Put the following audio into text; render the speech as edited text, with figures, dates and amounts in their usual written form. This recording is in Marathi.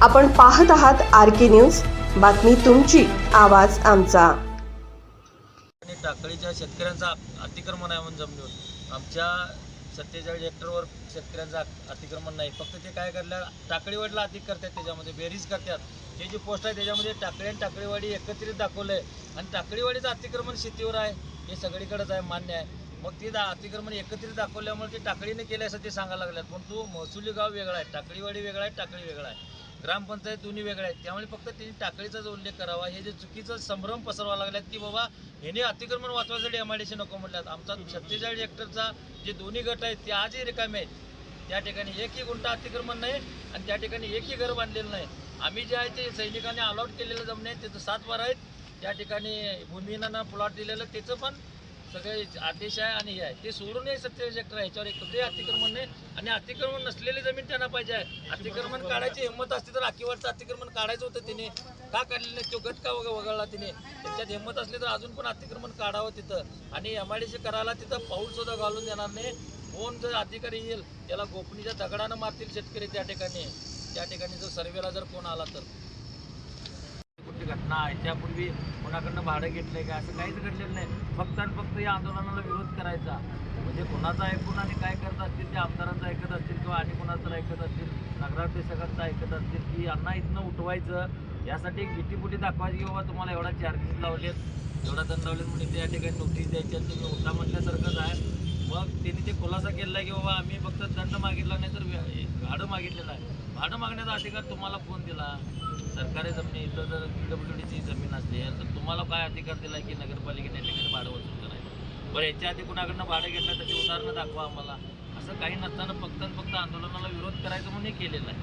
आपण पाहत आहात RK न्यूज, बातमी तुमची, आवाज आमचा। टाकळीच्या शेतकऱ्यांचा अतिक्रमण आहे म्हणून जमिनीवर आमच्या 47 हेक्टरवर शेतकऱ्यांचा अतिक्रमण नाही। फक्त ते काय करल्या टाकळीवाडीला अतिक करतात, त्याच्यामध्ये बेरीज करतात। हे जी पोस्ट आहे त्याच्यामध्ये टाकळी आणि टाकळीवाडी एकत्रित दाखवलंय आणि टाकळीवाडीचं अतिक्रमण शेतीवर आहे हे सगळीकडेच आहे, मान्य आहे। मग ते अतिक्रमण एकत्रित दाखवल्यामुळे ते टाकळीने केलं असं ते सांगायला लागल्यात, पण तो महसुली गाव वेगळा आहे, टाकळीवाडी वेगळा आहे, टाकळी वेगळा आहे, ग्रामपंचायत दोन्ही वेगळ्या आहेत। त्यामुळे फक्त त्यांनी टाकळीचाच उल्लेख करावा। हे जे चुकीचं संभ्रम पसरवा लागल्यात की बाबा ह्याने अतिक्रमण वाचवायसाठी MIDC नको म्हटल्यात। आमचा 47 हेक्टरचा जे दोन्ही गट आहेत ते आजही रिकामे आहेत। त्या ठिकाणी एकही गुंठा अतिक्रमण नाही आणि त्या ठिकाणी एकही घर बांधलेलं नाही। आम्ही जे आहे ते सैनिकांनी अलॉट केलेलं जमिनी आहे त्याचं 7 बार आहेत। त्या ठिकाणी भूमिहीनांना प्लॉट दिलेलं त्याचं पण सगळे आदेश आहे आणि हे आहे ते सोडून 47 हेक्टर आहे, याच्यावर एकही अतिक्रमण नाही आणि अतिक्रमण नसलेली जमीन त्यांना पाहिजे आहे। अतिक्रमण काढायची हिंमत असती तर आखीवरचं अतिक्रमण काढायचं होतं, तिने का काढलेलं नाही? तो गट का वगळला तिने? त्यांच्यात हिंमत असली तर अजून पण अतिक्रमण काढावं तिथं आणि MIDC करायला तिथं पाऊल सुद्धा घालून देणार नाही। कोण जर अधिकारी येईल त्याला गोपनीच्या दगडानं मारतील शेतकरी त्या ठिकाणी जर सर्वेला जर कोण आला तर। कुठली घटना आहे त्यापूर्वी कोणाकडनं भाडं घेतलंय का असं काहीच घडलेलं नाही। फक्त आणि फक्त या आंदोलनाला विरोध करायचा, म्हणजे कोणाचा ऐकून आणि काय करत असतील ते आमदारांचं ऐकत असतील किंवा आणि कोणाचं ऐकत असतील, नगराध्यक्षकांचं ऐकत असतील की यांना इथनं उठवायचं यासाठी एक भीतीपुटी दाखवायची की बाबा तुम्हाला एवढा चार्जेस लावलेत, एवढा दंड लावलेत म्हणून त्या ठिकाणी नोटीस द्यायची आणि तुम्ही उठा म्हटल्यासारखंच आहे। मग त्यांनी ते खुलासा केला आहे की बाबा आम्ही फक्त दंड मागितला नाही तर भाडं मागितलेलं आहे। भाडं मागण्याचा अधिकार तुम्हाला कोण दिला? सरकारी जमिनी इथं जर PWDची जमीन असेल तर तुम्हाला काय अधिकार दिला की नगरपालिकेने ठिकाणी भाडं वसूल करायचं? बरं, याच्या आधी कुणाकडनं भाडं घेतलं त्याची उदाहरणं दाखवा आम्हाला। असं काही नसताना फक्त आंदोलनाला विरोध करायचं म्हणून हे केलेलं आहे।